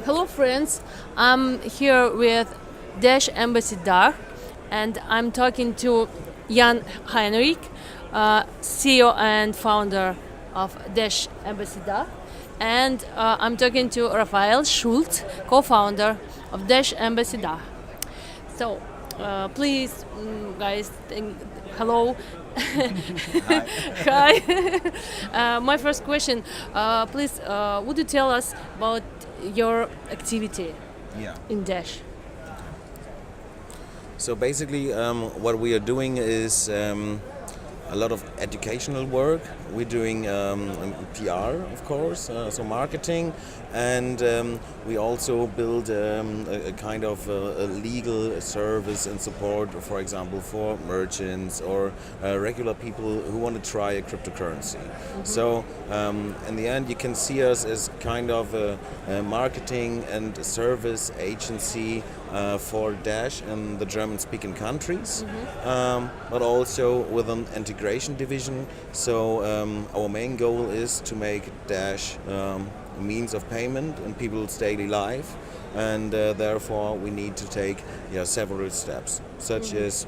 Hello, friends. I'm here with Dash Embassy Dach, and I'm talking to Jan Heinrich, CEO and founder of Dash Embassy Dach, and I'm talking to Rafael Schultz, co-founder of Dash Embassy Dach. So, please, guys, hello. Hi. My first question, please, would you tell us about your activity Yeah. in Dash? So basically, what we are doing is a lot of educational work. We're doing PR, of course, so marketing, and we also build a kind of a legal service and support, for example, for merchants or regular people who want to try a cryptocurrency. So in the end, you can see us as kind of a marketing and service agency for Dash in the German-speaking countries, but also with an integration division. So our main goal is to make Dash a means of payment in people's daily life, and therefore we need to take several steps, such as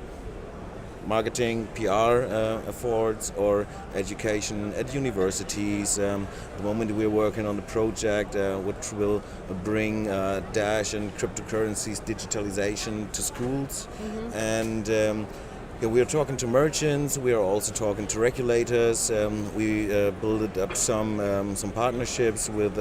marketing, PR efforts, or education at universities. At the moment we're working on a project which will bring Dash and cryptocurrencies digitalization to schools. And we are talking to merchants, we are also talking to regulators. We built up some partnerships with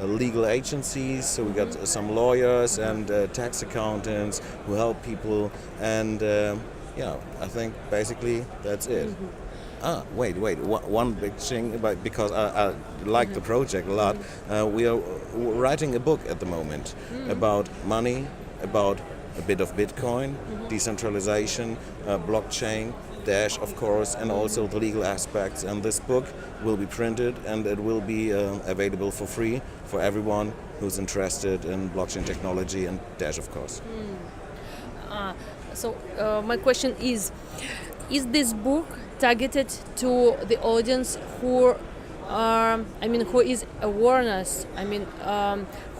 legal agencies, so we got some lawyers and tax accountants who help people, and I think basically that's it. Wait, one big thing because I like the project a lot. We are writing a book at the moment about money, about a bit of Bitcoin, decentralization, blockchain, Dash, of course, and also the legal aspects. And this book will be printed and it will be available for free for everyone who's interested in blockchain technology and Dash, of course. So, my question is this book targeted to the audience who who is awareness?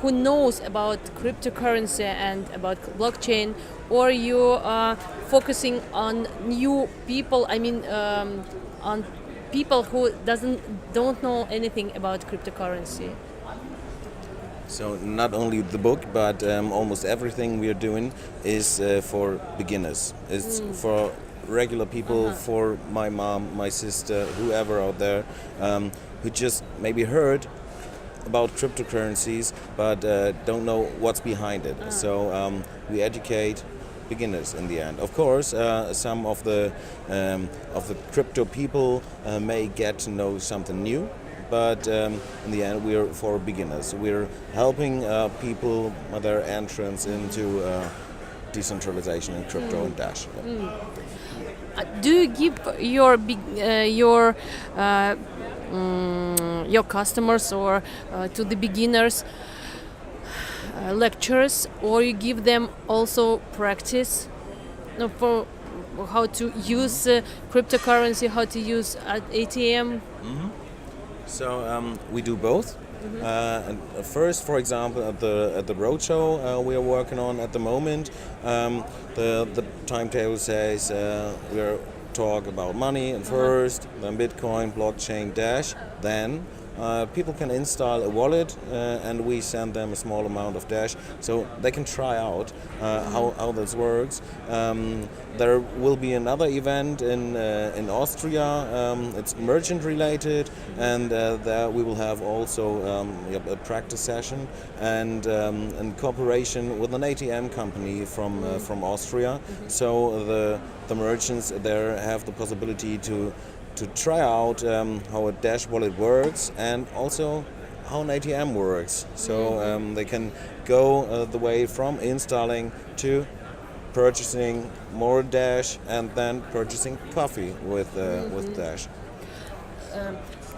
Who knows about cryptocurrency and about blockchain, or you are focusing on new people? On people who don't know anything about cryptocurrency. So not only the book, but almost everything we are doing is for beginners. It's for regular people, for my mom, my sister, whoever out there who just maybe heard about cryptocurrencies but don't know what's behind it. So we educate beginners in the end. Of course, some of the crypto people may get to know something new. But in the end, we're for beginners. We're helping people with their entrance into decentralization and crypto and Dash. Do you give your customers or to the beginners lectures, or you give them also practice for how to use cryptocurrency, how to use ATM? So we do both. And first, for example, at the roadshow we are working on at the moment, the timetable says we are talk about money and first, then Bitcoin, blockchain, Dash, then. People can install a wallet and we send them a small amount of Dash so they can try out how this works. There will be another event in Austria. It's merchant related, and there we will have also a practice session and in cooperation with an ATM company from Austria. So the merchants there have the possibility to try out how a Dash wallet works and also how an ATM works. So they can go the way from installing to purchasing more Dash and then purchasing coffee with Dash.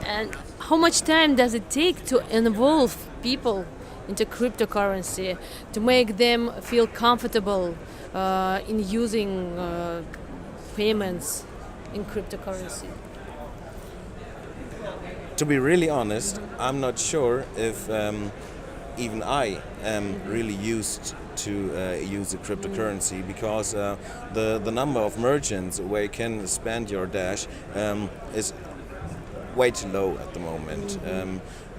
And how much time does it take to involve people into cryptocurrency, to make them feel comfortable in using payments in cryptocurrency? To be really honest, I'm not sure if even I am really used to use a cryptocurrency because the number of merchants where you can spend your Dash is way too low at the moment.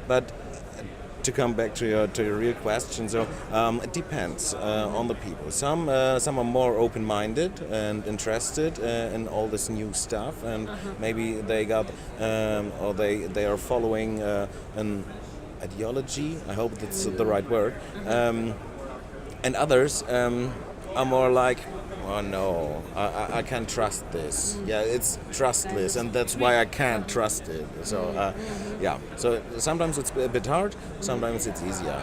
But to come back to your real question, so it depends on the people. Some are more open-minded and interested in all this new stuff, and maybe they got or they are following an ideology. I hope that's the right word. And others are more like, oh no, I can't trust this. Yeah, it's trustless, and that's why I can't trust it. So yeah, so sometimes it's a bit hard, sometimes it's easier.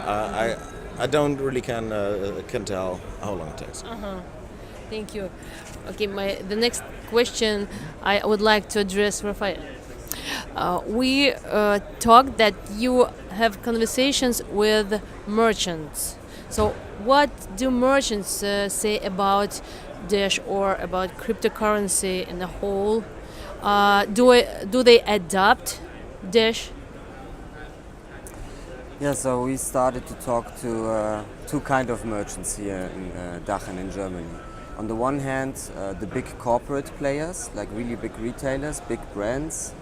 I don't really can tell how long it takes. Thank you. Okay, the next question I would like to address Rafael. We talked that you have conversations with merchants. So, what do merchants say about Dash or about cryptocurrency in the whole? Do they adopt Dash? Yeah, so we started to talk to two kind of merchants here in Dach and in Germany. On the one hand, the big corporate players, like really big retailers, big brands,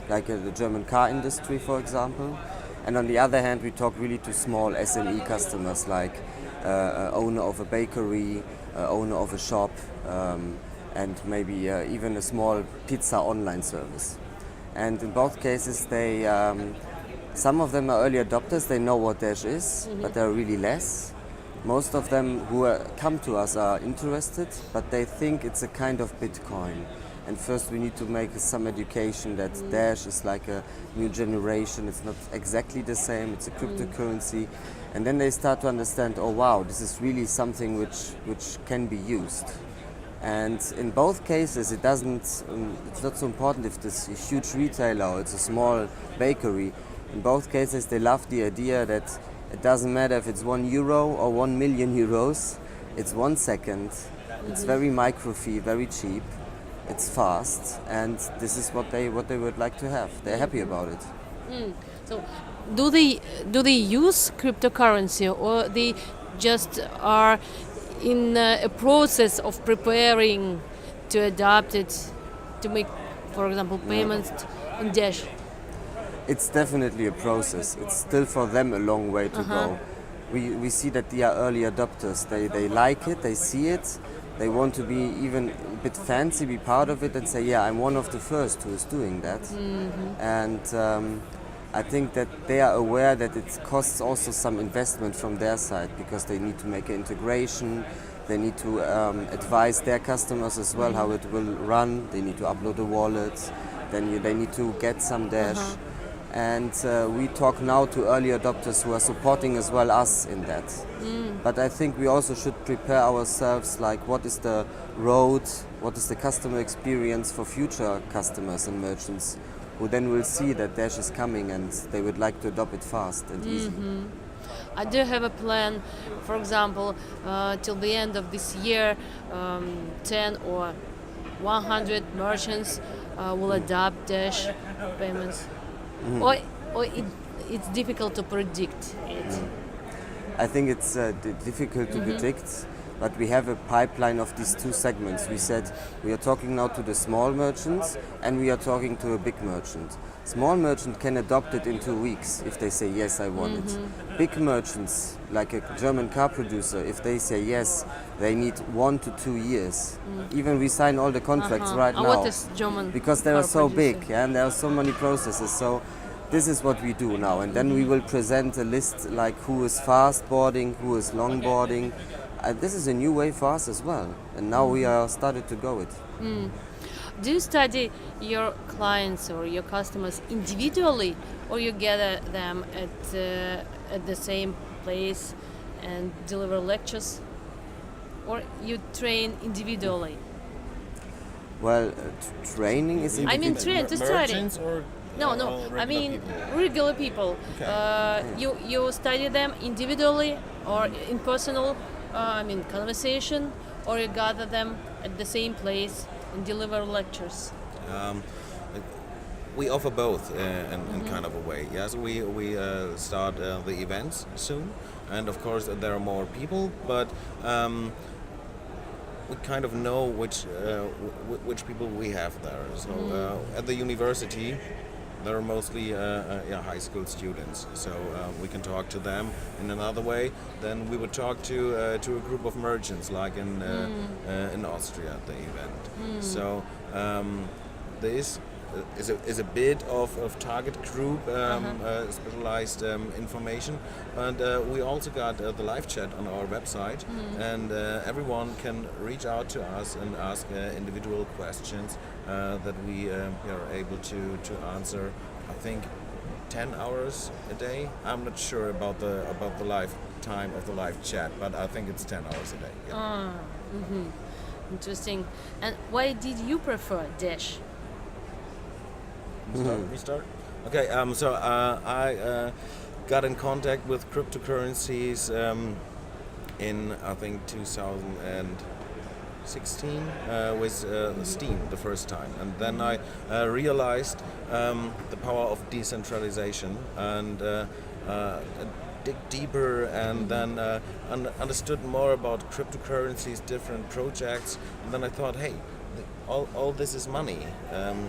like the German car industry, for example. And on the other hand, we talk really to small SME customers, like owner of a bakery, owner of a shop, and maybe even a small pizza online service. And in both cases, they some of them are early adopters. They know what Dash is, but there are really less. Most of them who come to us are interested, but they think it's a kind of Bitcoin. And first we need to make some education that Dash is like a new generation. It's not exactly the same. It's a cryptocurrency. And then they start to understand, oh wow, this is really something which can be used. And in both cases, it's not so important if it's a huge retailer or it's a small bakery. In both cases, they love the idea that it doesn't matter if it's €1 or 1 million euros. It's 1 second. It's very micro fee, very cheap. It's fast, and this is what they would like to have. They're happy about it. So, do they use cryptocurrency, or they just are in a process of preparing to adopt it, to make, for example, payments in Dash? It's definitely a process. It's still for them a long way to go. We see that they are early adopters. They like it, they see it, they want to be even a bit fancy, be part of it and say, yeah, I'm one of the first who is doing that. And I think that they are aware that it costs also some investment from their side because they need to make an integration, they need to advise their customers as well how it will run, they need to upload a wallet, then they need to get some Dash. And we talk now to early adopters who are supporting as well us in that. But I think we also should prepare ourselves, like what is the road, what is the customer experience for future customers and merchants who then will see that Dash is coming and they would like to adopt it fast and easy. I do have a plan, for example, till the end of this year, 10 or 100 merchants will adopt Dash payments. Or it's difficult to predict it. I think it's difficult to predict, but we have a pipeline of these two segments. We said we are talking now to the small merchants and we are talking to a big merchant. Small merchant can adopt it in 2 weeks if they say, yes, I want it. Big merchants, like a German car producer, if they say yes, they need 1 to 2 years. Even we sign all the contracts right now. What is German because they car are so producer? big, and there are so many processes. So this is what we do now, and then we will present a list like who is fast boarding, who is long boarding. This is a new way for us as well, and now we are started to go it. Do you study your clients or your customers individually, or you gather them at the same place and deliver lectures, or you train individually? Well, training is I mean, train to study. Merchants or No, I mean regular people. You study them individually or in personal, conversation, or you gather them at the same place and deliver lectures. we offer both in kind of a way. Yes, we start the events soon, and of course there are more people, but we kind of know which people we have there. So at the university, there are mostly high school students. So we can talk to them in another way. Then we would talk to a group of merchants, like in Austria at the event. So this is a bit of target group specialized information, and we also got the live chat on our website, and everyone can reach out to us and ask individual questions that we are able to answer. I think 10 hours a day. I'm not sure about the lifetime of the live chat, but I think it's 10 hours a day. Yeah. Interesting. And why did you prefer Dash? We start. Okay. So I got in contact with cryptocurrencies in I think 2016 with Steam the first time, and then I realized the power of decentralization and dig deeper, and then understood more about cryptocurrencies, different projects, and then I thought, hey, all this is money,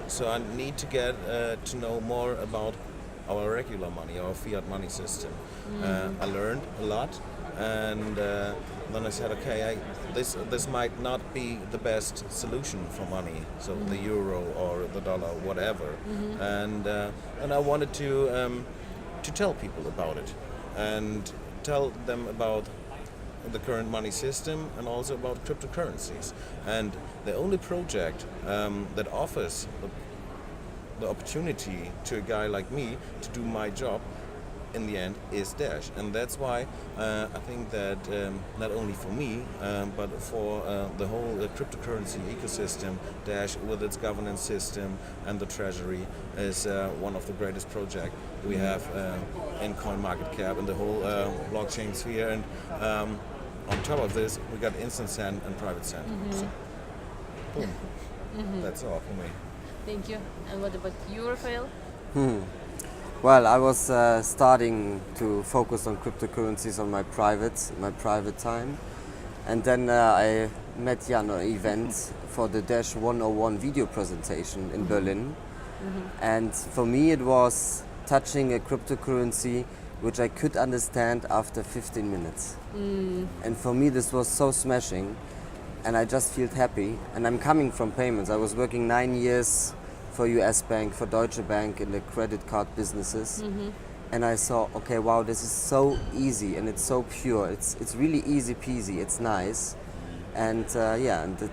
so I need to get to know more about our regular money, our fiat money system. I learned a lot, and then I said, okay, this might not be the best solution for money, so the euro or the dollar, whatever, and I wanted to tell people about it and tell them about the current money system and also about cryptocurrencies. And the only project that offers the opportunity to a guy like me to do my job in the end is Dash. And that's why I think that not only for me, but for the whole cryptocurrency ecosystem, Dash with its governance system and the treasury is one of the greatest projects we have in CoinMarketCap and the whole blockchain sphere. And on top of this, we got instant send and private send. So, boom. That's all for me. Thank you. And what about you, Raphael? Well, I was starting to focus on cryptocurrencies on my private time, and then I met Jan at an event for the Dash 101 video presentation in Berlin, and for me it was touching a cryptocurrency which I could understand after 15 minutes. And for me this was so smashing, and I just felt happy. And I'm coming from payments. I was working 9 years for US Bank, for Deutsche Bank in the credit card businesses. And I saw, okay, wow, this is so easy and it's so pure. It's really easy peasy, it's nice. And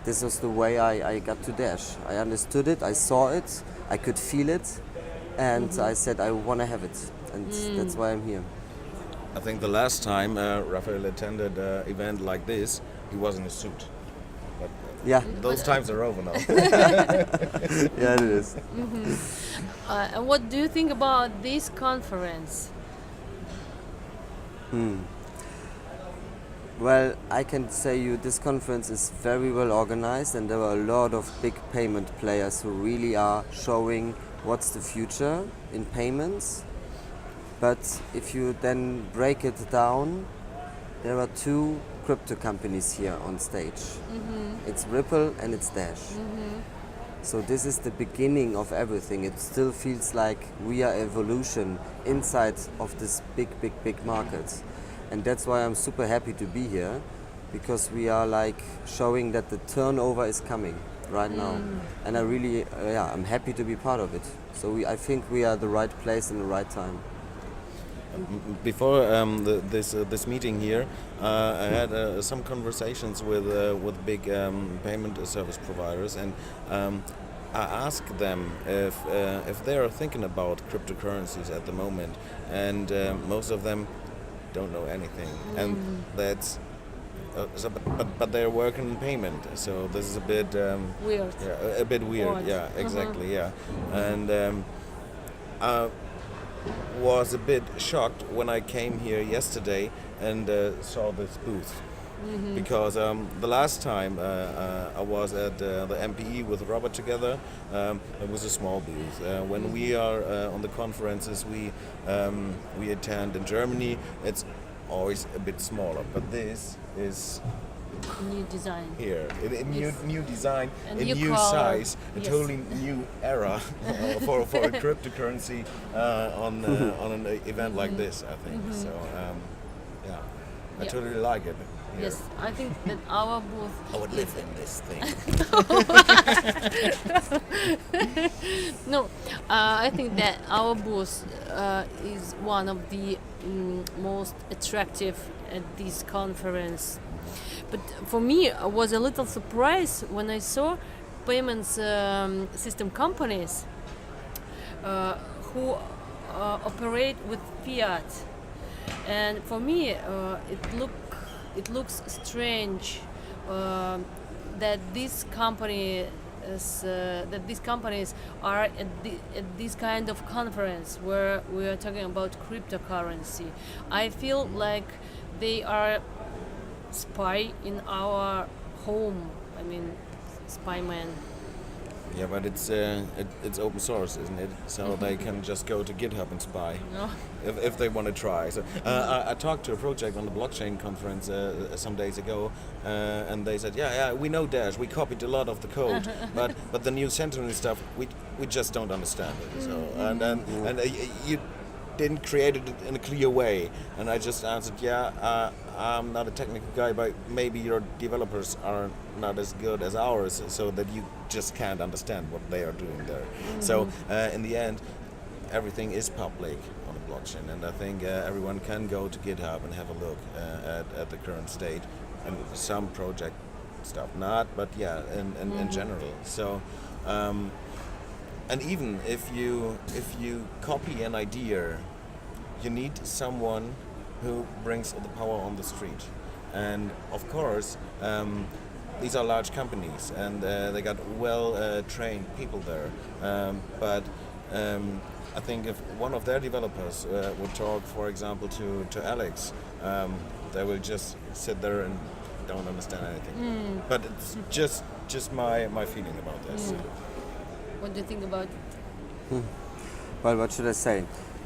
this was the way I got to Dash. I understood it, I saw it, I could feel it, and I said I want to have it. And that's why I'm here. I think the last time Raphael attended an event like this, he was in a suit. But Yeah, those times are over now. yeah, it is. And what do you think about this conference? Well, I can say you this conference is very well organized, and there are a lot of big payment players who really are showing what's the future in payments. But if you then break it down, there are two crypto companies here on stage. It's Ripple and it's Dash. So this is the beginning of everything. It still feels like we are evolution inside of this big market. And that's why I'm super happy to be here, because we are like showing that the turnover is coming right now. And I really, I'm happy to be part of it. So I think we are the right place and the right time. Before this meeting here, I had some conversations with big payment service providers, and I asked them if they are thinking about cryptocurrencies at the moment, and most of them don't know anything, and that's but they're working in payment, so this is a bit Weird. yeah, a bit weird. Odd. Yeah, exactly. Yeah, and was a bit shocked when I came here yesterday and saw this booth. Because the last time I was at the MPE with Robert together, it was a small booth. When we are on the conferences we attend in Germany, it's always a bit smaller. But this is New design. here. A Yes. new design, A a new new color. size, a Yes. totally new era for a cryptocurrency on an event like this, I think. So, yeah, I Yeah. totally like it. Here. Yes, I think that our booth. I would live in this thing. No, I think that our booth is one of the most attractive at this conference. But for me, I was a little surprised when I saw payments system companies who operate with fiat, and for me, it looks strange that these companies are at this kind of conference where we are talking about cryptocurrency. I feel like they are spy in our home. I mean, spyman. Yeah, but it's open source, isn't it? So they can just go to GitHub and spy. No. If they want to try. So I talked to a project on the blockchain conference some days ago, and they said, yeah, we know Dash, we copied a lot of the code, but the new Sentinel stuff, we just don't understand it. So and you didn't create it in a clear way, and I just answered, I'm not a technical guy, but maybe your developers are not as good as ours, so that you just can't understand what they are doing there. So in the end, everything is public on the blockchain, and I think everyone can go to GitHub and have a look at the current state and some project stuff, not, but yeah, in general. So, and even if you copy an idea, you need someone who brings the power on the street, and of course. These are large companies, and they got well-trained people there. But I think if one of their developers would talk, for example, to Alex, they will just sit there and don't understand anything. But it's just my feeling about this. What do you think about? Well, what should I say?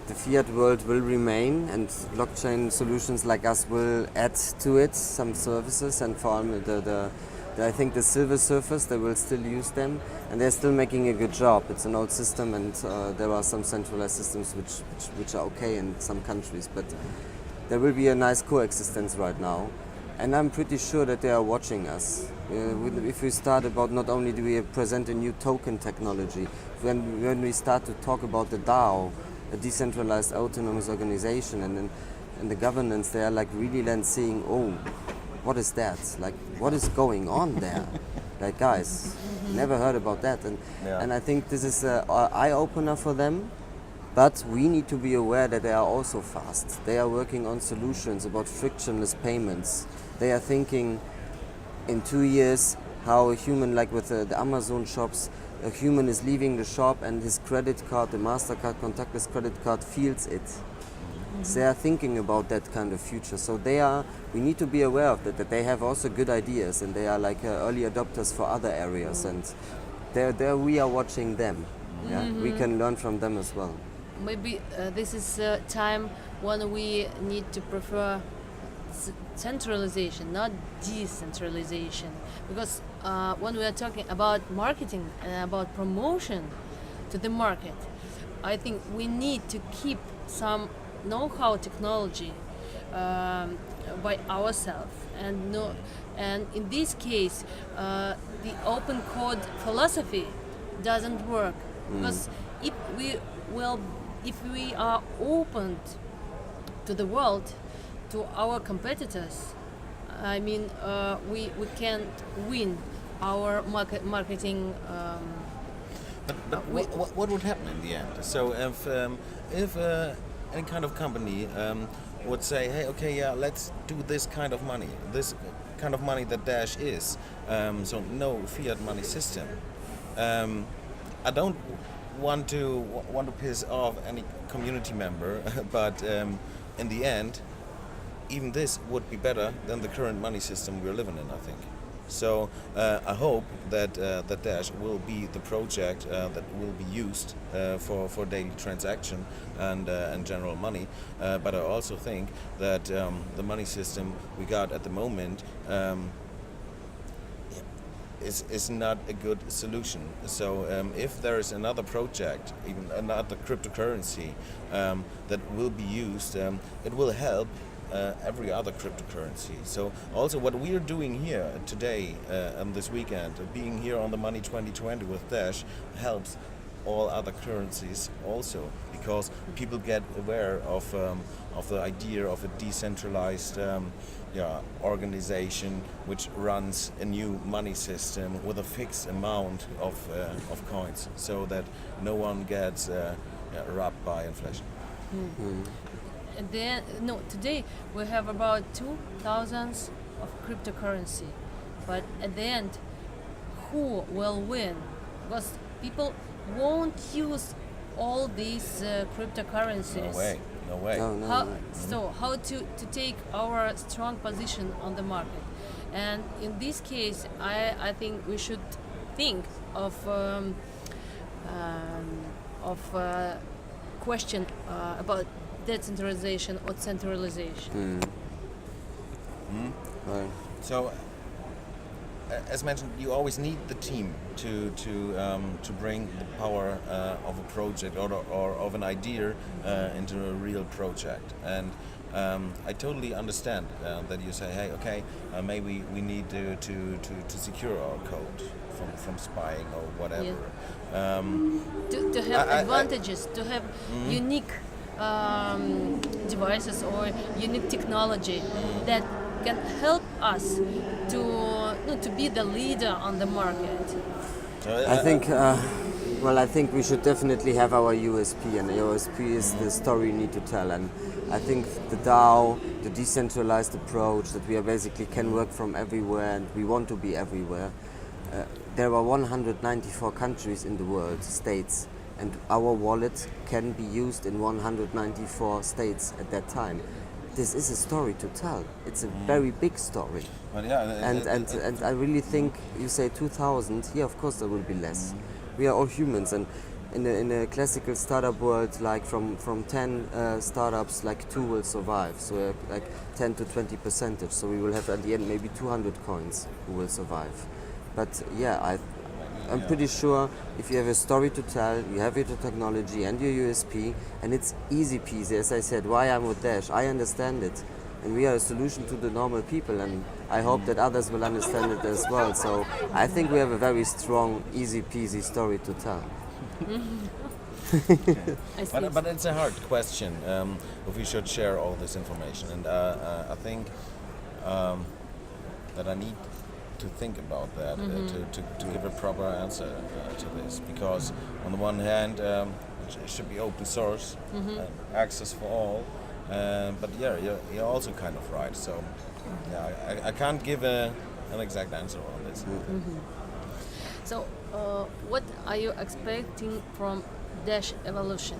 The fiat world will remain, and blockchain solutions like us will add to it some services, and for I think the Silver Surfers, they will still use them, and they're still making a good job. It's an old system, and there are some centralized systems which are okay in some countries, but there will be a nice coexistence right now, and I'm pretty sure that they are watching us. If we start about, not only do we present a new token technology, when we start to talk about the DAO, a decentralized autonomous organization, and the governance, they are like really then seeing, oh, what is that? Like, what is going on there? Like, guys, never heard about that. And I think this is an eye-opener for them, but we need to be aware that they are also fast. They are working on solutions about frictionless payments. They are thinking in 2 years how a human, like with the Amazon shops, a human is leaving the shop and his credit card, the MasterCard contactless credit card, feels it. So they are thinking about that kind of future. So we need to be aware of that they have also good ideas, and they are like early adopters for other areas, and there we are watching them. Yeah, we can learn from them as well. Maybe this is a time when we need to prefer centralization, not decentralization, because when we are talking about marketing and about promotion to the market, I think we need to keep some know-how technology by ourselves, and in this case the open code philosophy doesn't work, because if we are open to the world, to our competitors, I mean, we can't win our marketing. But what would happen in the end? So if any kind of company would say, hey, okay, yeah, let's do this kind of money that Dash is, so no fiat money system. I don't want to piss off any community member, but in the end, even this would be better than the current money system we're living in, I think. So I hope that that Dash will be the project that will be used for daily transaction and general money. But I also think that the money system we got at the moment is not a good solution. So if there is another project, even another cryptocurrency that will be used, it will help every other cryptocurrency. So also what we are doing here today and this weekend, being here on the Money 2020 with Dash, helps all other currencies also, because people get aware of the idea of a decentralized organization which runs a new money system with a fixed amount of coins, so that no one gets robbed by inflation. And then, no, today we have about 2,000 of cryptocurrency, but at the end, who will win? Because people won't use all these cryptocurrencies. No way, no way. So how to take our strong position on the market? And in this case, I think we should think of question about decentralization or centralization. Right. So, as mentioned, you always need the team to bring the power of a project or of an idea into a real project. And I totally understand that you say, hey, okay, maybe we need to secure our code from spying or whatever. To have advantages, to have unique devices or unique technology that can help us to be the leader on the market. I think, I think we should definitely have our USP, and the USP is the story you need to tell. And I think the DAO, the decentralized approach, that we are basically can work from everywhere and we want to be everywhere. There are 194 countries in the world, states, and our wallet can be used in 194 states at that time. This is a story to tell. It's a very big story. But yeah, And I really think you say 2,000. Yeah, of course there will be less. We are all humans, and in a classical startup world, like from 10 startups, like 2 will survive. So like 10 to 20%. So we will have at the end maybe 200 coins who will survive. But yeah, I'm pretty sure if you have a story to tell, you have your technology and your USP, and it's easy peasy. As I said, why I'm with Dash, I understand it, and we are a solution to the normal people, and I hope that others will understand it as well. So I think we have a very strong, easy peasy story to tell. I see. but it's a hard question if we should share all this information, and I think that I need to think about that to give a proper answer to this, because on the one hand it should be open source, access for all, but yeah, you're also kind of right. So yeah, I can't give an exact answer on this. So what are you expecting from Dash evolution?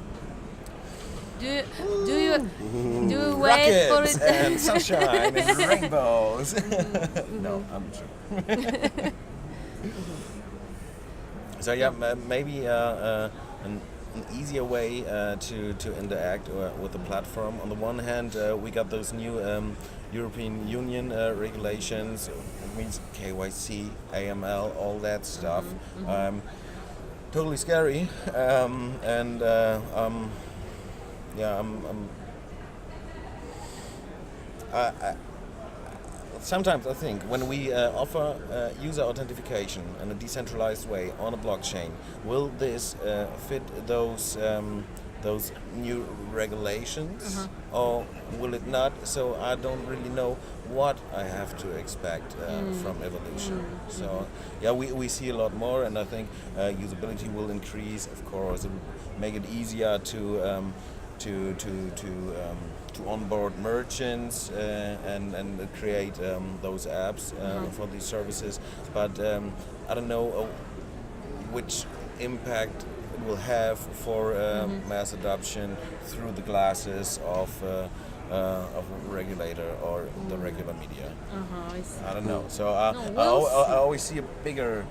Do you wait for Rockets it? and sunshine and rainbows. No, I'm sure. So yeah, maybe an easier way to interact with the platform. On the one hand, we got those new European Union regulations. It means KYC, AML, all that stuff. Totally scary, and yeah, sometimes I think when we offer user authentication in a decentralized way on a blockchain, will this fit those new regulations, or will it not? So I don't really know what I have to expect from evolution. So yeah, we see a lot more, and I think usability will increase. Of course, it will make it easier to onboard merchants and create those apps for these services. But I don't know which impact it will have for mass adoption through the glasses of of regulator or the regular media. I see. I don't know. So No, we'll I always see a bigger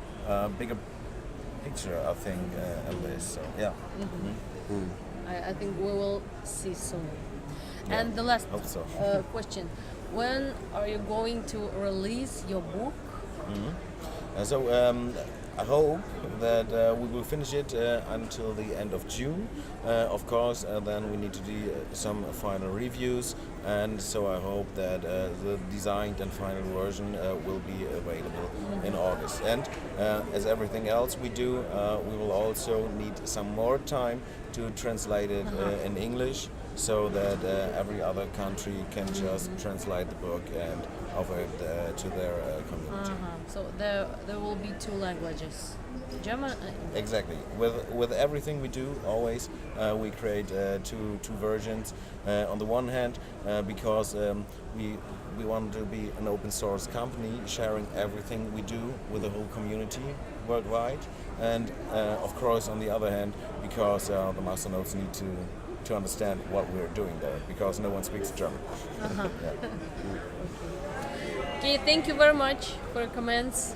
picture, I think, of this. So yeah. I think we will see soon. Yeah, And the last hope so. question: when are you going to release your book? So I hope that we will finish it until the end of June. Of course, then we need to do some final reviews, and so I hope that the designed and final version will be available in August. And as everything else we do, we will also need some more time to translate it in English, so that every other country can just translate the book and offer it to their community. So there will be two languages, German. Exactly. With everything we do, always we create two versions. On the one hand, because we want to be an open source company, sharing everything we do with the whole community worldwide, and of course, on the other hand, because the master nodes need to understand what we're doing there, because no one speaks German. Yeah. Okay, thank you very much for your comments.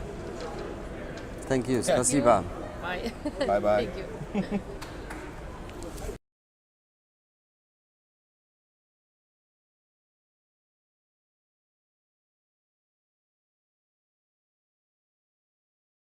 Thank you. Thank you. Спасибо. Bye. Bye bye. Thank you.